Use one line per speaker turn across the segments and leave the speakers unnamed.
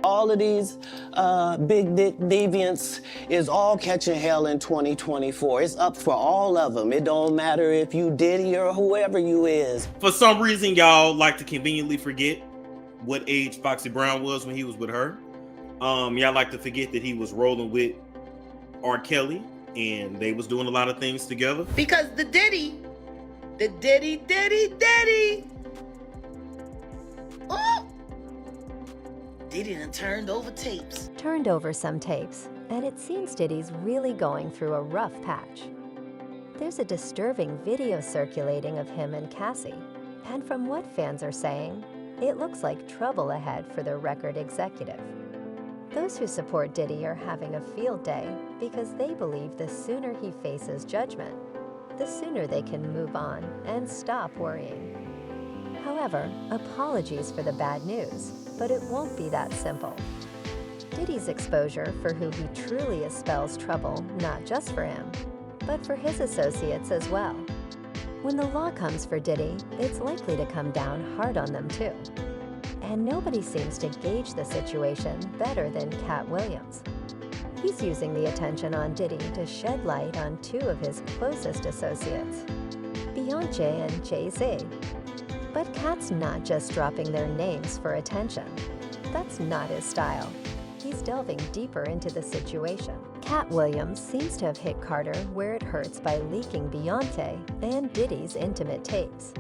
all of these big dick deviants is all catching hell in 2024. It's up for all of them. It don't matter if you Diddy or whoever you is.
For some reason, y'all like to conveniently forget what age Foxy Brown was when he was with her. Y'all like to forget that he was rolling with R. Kelly and they was doing a lot of things together.
Because the Diddy. Oh! Diddy done turned over tapes.
Turned over some tapes, and it seems Diddy's really going through a rough patch. There's a disturbing video circulating of him and Cassie, and from what fans are saying, it looks like trouble ahead for the record executive. Those who support Diddy are having a field day because they believe the sooner he faces judgment, the sooner they can move on and stop worrying. However, apologies for the bad news, but it won't be that simple. Diddy's exposure for who he truly is spells trouble not just for him, but for his associates as well. When the law comes for Diddy, it's likely to come down hard on them too. And nobody seems to gauge the situation better than Katt Williams. He's using the attention on Diddy to shed light on two of his closest associates, Beyoncé and Jay-Z. But Katt's not just dropping their names for attention. That's not his style. He's delving deeper into the situation. Katt Williams seems to have hit Carter where it hurts by leaking Beyoncé and Diddy's intimate tapes.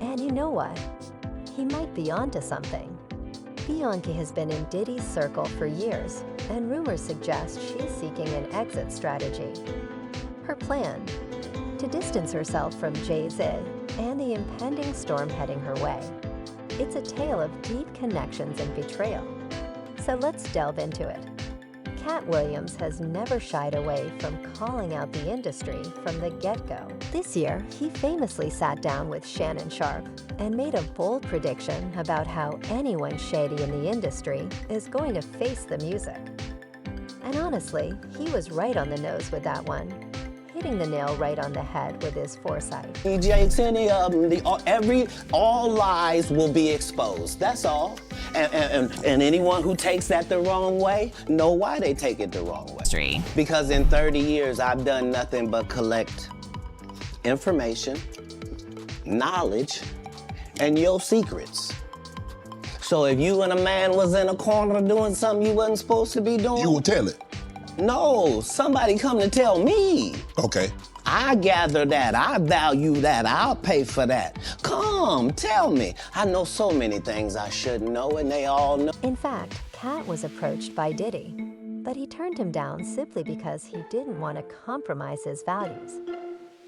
And you know what? He might be onto something. Bianca has been in Diddy's circle for years, and rumors suggest she's seeking an exit strategy. Her plan? To distance herself from Jay-Z and the impending storm heading her way. It's a tale of deep connections and betrayal. So let's delve into it. Katt Williams has never shied away from calling out the industry from the get-go. This year, he famously sat down with Shannon Sharpe and made a bold prediction about how anyone shady in the industry is going to face the music. And honestly, he was right on the nose with that one, hitting the nail right on the head with his foresight.
DJs, any of them, all lies will be exposed. That's all. And anyone who takes that the wrong way, know why they take it the wrong way. Because in 30 years, I've done nothing but collect information, knowledge, and your secrets. So if you and a man was in a corner doing something you wasn't supposed to be doing,
you will tell it.
No, somebody come to tell me.
Okay.
I gather that, I value that, I'll pay for that. Come, tell me. I know so many things I shouldn't know, and they all know.
In fact, Katt was approached by Diddy, but he turned him down simply because he didn't want to compromise his values.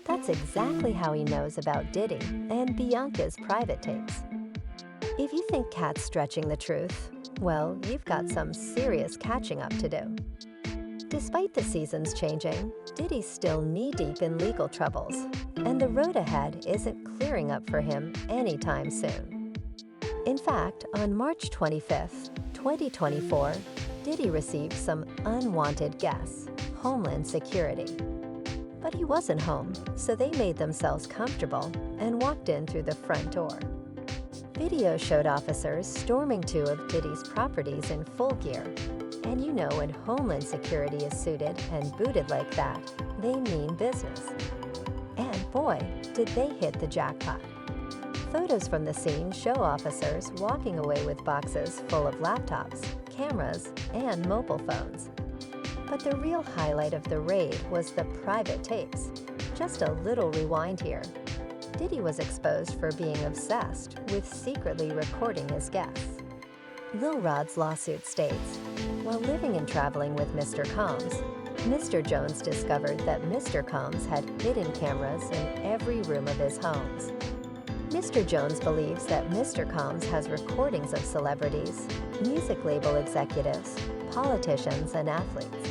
That's exactly how he knows about Diddy and Bianca's private tapes. If you think Katt's stretching the truth, well, you've got some serious catching up to do. Despite the seasons changing, Diddy's still knee-deep in legal troubles, and the road ahead isn't clearing up for him anytime soon. In fact, on March 25th, 2024, Diddy received some unwanted guests, Homeland Security. But he wasn't home, so they made themselves comfortable and walked in through the front door. Video showed officers storming two of Diddy's properties in full gear. And you know when Homeland Security is suited and booted like that, they mean business. And boy, did they hit the jackpot. Photos from the scene show officers walking away with boxes full of laptops, cameras, and mobile phones. But the real highlight of the raid was the private tapes. Just a little rewind here. Diddy was exposed for being obsessed with secretly recording his guests. Lil Rod's lawsuit states, while living and traveling with Mr. Combs, Mr. Jones discovered that Mr. Combs had hidden cameras in every room of his homes. Mr. Jones believes that Mr. Combs has recordings of celebrities, music label executives, politicians, and athletes.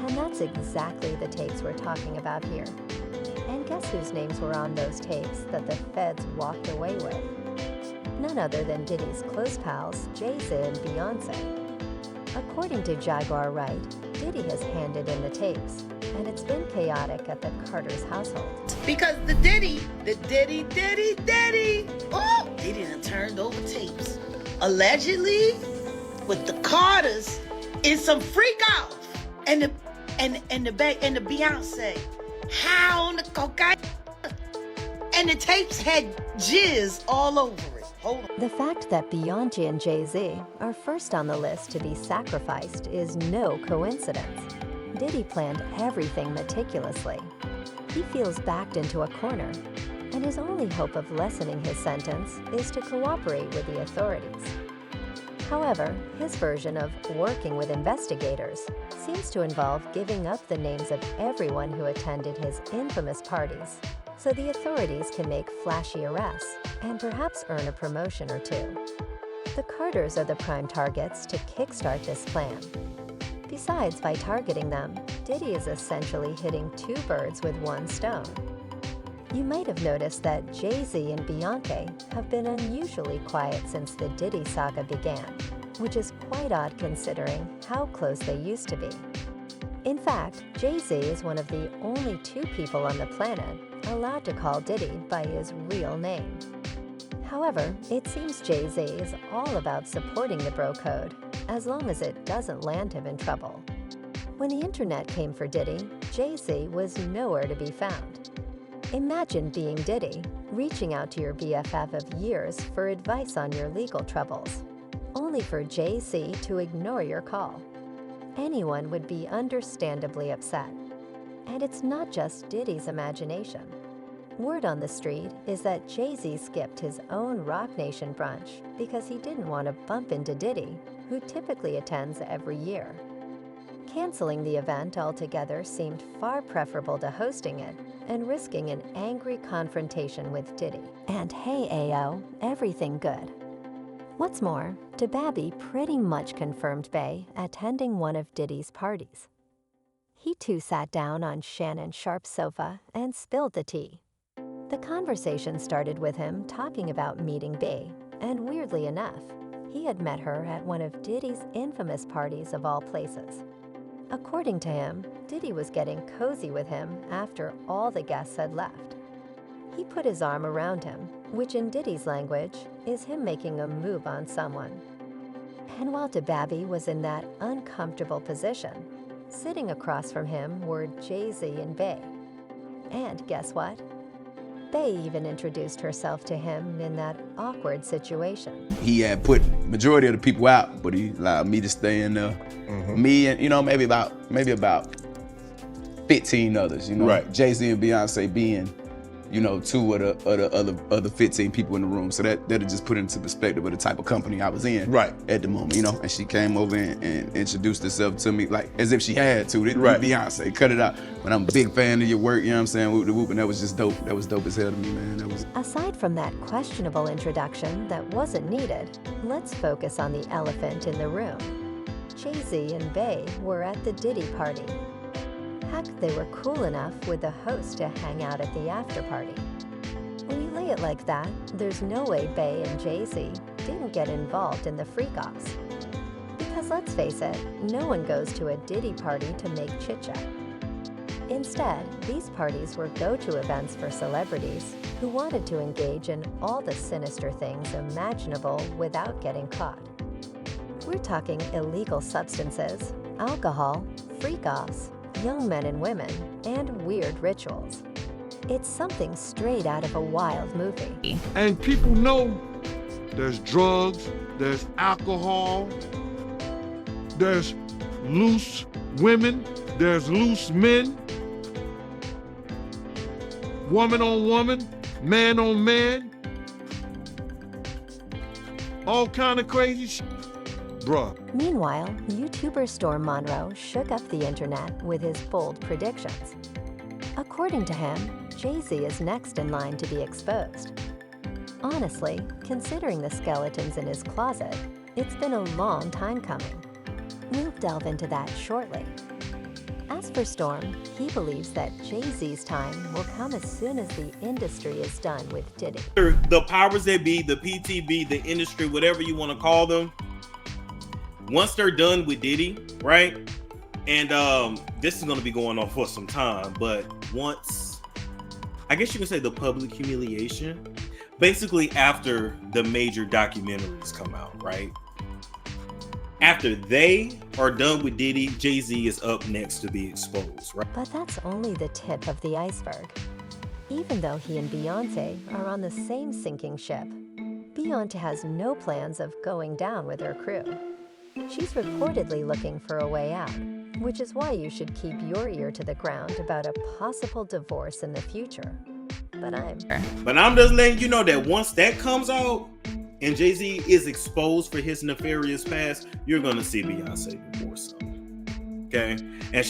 And that's exactly the tapes we're talking about here. And guess whose names were on those tapes that the feds walked away with? None other than Diddy's close pals, Jay-Z and Beyoncé. According to Jaguar Wright, Diddy has handed in the tapes, and it's been chaotic at the Carter's household.
Because the Diddy, oh, Diddy done turned over tapes. Allegedly, with the Carters in some freak off, and the Beyonce high on the cocaine, and the tapes had jizz all over it. Hold on.
The fact that Beyoncé and Jay-Z are first on the list to be sacrificed is no coincidence. Diddy planned everything meticulously. He feels backed into a corner, and his only hope of lessening his sentence is to cooperate with the authorities. However, his version of working with investigators seems to involve giving up the names of everyone who attended his infamous parties, so the authorities can make flashy arrests and perhaps earn a promotion or two. The Carters are the prime targets to kickstart this plan. Besides, by targeting them, Diddy is essentially hitting two birds with one stone. You might have noticed that Jay-Z and Beyoncé have been unusually quiet since the Diddy saga began, which is quite odd considering how close they used to be. In fact, Jay-Z is one of the only two people on the planet allowed to call Diddy by his real name. However, it seems Jay-Z is all about supporting the bro code, as long as it doesn't land him in trouble. When the internet came for Diddy, Jay-Z was nowhere to be found. Imagine being Diddy, reaching out to your BFF of years for advice on your legal troubles, only for Jay-Z to ignore your call. Anyone would be understandably upset. And it's not just Diddy's imagination. Word on the street is that Jay-Z skipped his own Rock Nation brunch because he didn't want to bump into Diddy, who typically attends every year. Canceling the event altogether seemed far preferable to hosting it and risking an angry confrontation with Diddy. And hey, Ayo, everything good. What's more, DaBaby pretty much confirmed Bey attending one of Diddy's parties. He too sat down on Shannon Sharp's sofa and spilled the tea. The conversation started with him talking about meeting Bey, and weirdly enough, he had met her at one of Diddy's infamous parties of all places. According to him, Diddy was getting cozy with him after all the guests had left. He put his arm around him, which in Diddy's language is him making a move on someone. And while DaBaby was in that uncomfortable position, sitting across from him were Jay-Z and Bey. And guess what? Bey even introduced herself to him in that awkward situation.
He had put majority of the people out, but he allowed me to stay in there. Me and, maybe about 15 others,
Right.
Jay-Z and Beyonce being, two of the other 15 people in the room. So that'll just put into perspective of the type of company I was in
Right.
at the moment, And she came over and introduced herself to me like as if she had to.
Right.
Beyonce, cut it out. But I'm a big fan of your work, you know what I'm saying? Whoop the whoop, and that was just dope. That was dope as hell to me, man. That was.
Aside from that questionable introduction that wasn't needed, let's focus on the elephant in the room. Jay-Z and Bey were at the Diddy party. Heck, they were cool enough with the host to hang out at the after party. When you lay it like that, there's no way Bey and Jay-Z didn't get involved in the freak-offs. Because let's face it, no one goes to a Diddy party to make chit-chat. Instead, these parties were go-to events for celebrities who wanted to engage in all the sinister things imaginable without getting caught. We're talking illegal substances, alcohol, freak-offs, young men and women, and weird rituals. It's something straight out of a wild movie.
And people know there's drugs, there's alcohol, there's loose women, there's loose men, woman on woman, man on man, all kind of crazy shit. Bruh.
Meanwhile, YouTuber Storm Monroe shook up the internet with his bold predictions. According to him, Jay-Z is next in line to be exposed. Honestly, considering the skeletons in his closet, it's been a long time coming. We'll delve into that shortly. As for Storm, he believes that Jay-Z's time will come as soon as the industry is done with Diddy.
The powers that be, the PTB, the industry, whatever you want to call them, once they're done with Diddy, right? And this is going to be going on for some time, but once, I guess you can say the public humiliation, basically after the major documentaries come out, right? After they are done with Diddy, Jay-Z is up next to be exposed, right?
But that's only the tip of the iceberg. Even though he and Beyoncé are on the same sinking ship, Beyoncé has no plans of going down with her crew. She's reportedly looking for a way out, which is why you should keep your ear to the ground about a possible divorce in the future. But I'm
just letting you know that once that comes out and Jay-Z is exposed for his nefarious past, you're gonna see Beyonce divorce him. Okay, and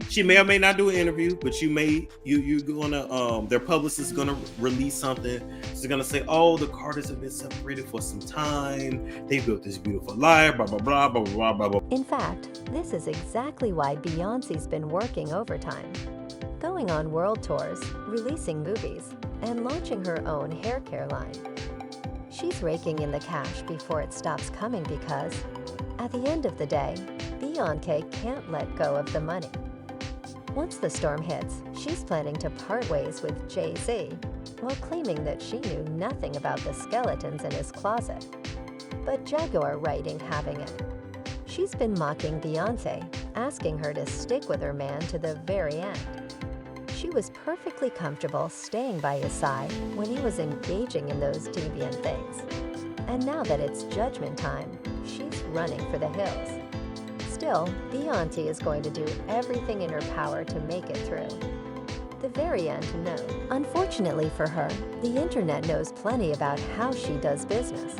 she may or may not do an interview, but you're gonna their publicist is gonna release something. She's gonna say, oh, the Carters have been separated for some time, they built this beautiful life, blah blah blah blah blah blah blah.
In fact, this is exactly why Beyoncé's been working overtime, going on world tours, releasing movies, and launching her own hair care line. She's raking in the cash before it stops coming because, at the end of the day, Beyoncé can't let go of the money. Once the storm hits, she's planning to part ways with Jay-Z, while claiming that she knew nothing about the skeletons in his closet. But Jaguar Wright ain't having it. She's been mocking Beyoncé, asking her to stick with her man to the very end. She was perfectly comfortable staying by his side when he was engaging in those deviant things. And now that it's judgment time, she's running for the hills. Still, Beyoncé is going to do everything in her power to make it through. The very end, no. Unfortunately for her, the internet knows plenty about how she does business.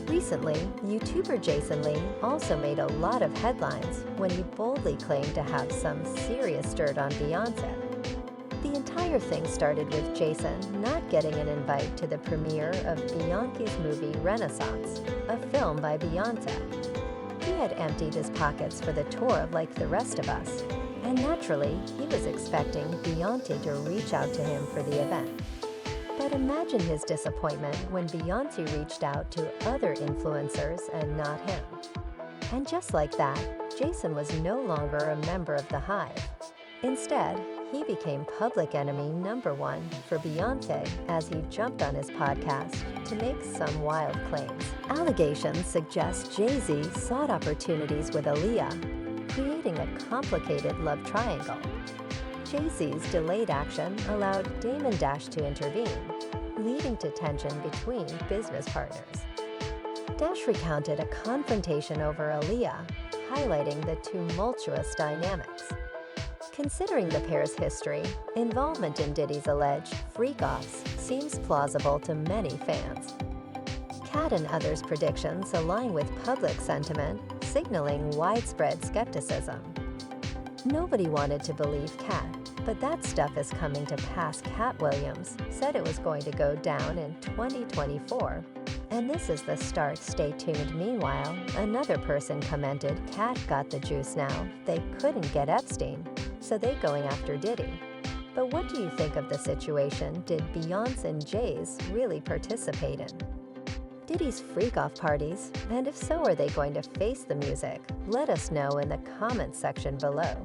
Recently, YouTuber Jason Lee also made a lot of headlines when he boldly claimed to have some serious dirt on Beyoncé. The entire thing started with Jason not getting an invite to the premiere of Beyoncé's movie Renaissance, a film by Beyoncé. He had emptied his pockets for the tour like the rest of us, and naturally, he was expecting Beyoncé to reach out to him for the event. But imagine his disappointment when Beyoncé reached out to other influencers and not him. And just like that, Jason was no longer a member of the Hive. Instead, he became public enemy #1 for Beyoncé as he jumped on his podcast to make some wild claims. Allegations suggest Jay-Z sought opportunities with Aaliyah, creating a complicated love triangle. Jay-Z's delayed action allowed Damon Dash to intervene, leading to tension between business partners. Dash recounted a confrontation over Aaliyah, highlighting the tumultuous dynamics. Considering the pair's history, involvement in Diddy's alleged freak-offs seems plausible to many fans. Katt and others' predictions align with public sentiment, signaling widespread skepticism. Nobody wanted to believe Katt, but that stuff is coming to pass. Katt Williams said it was going to go down in 2024, and this is the start. Stay tuned. Meanwhile, another person commented, Katt got the juice now. They couldn't get Epstein, so they going after Diddy. But what do you think of the situation? Did Beyonce and Jay's really participate in Diddy's freak-off parties? And if so, are they going to face the music? Let us know in the comments section below.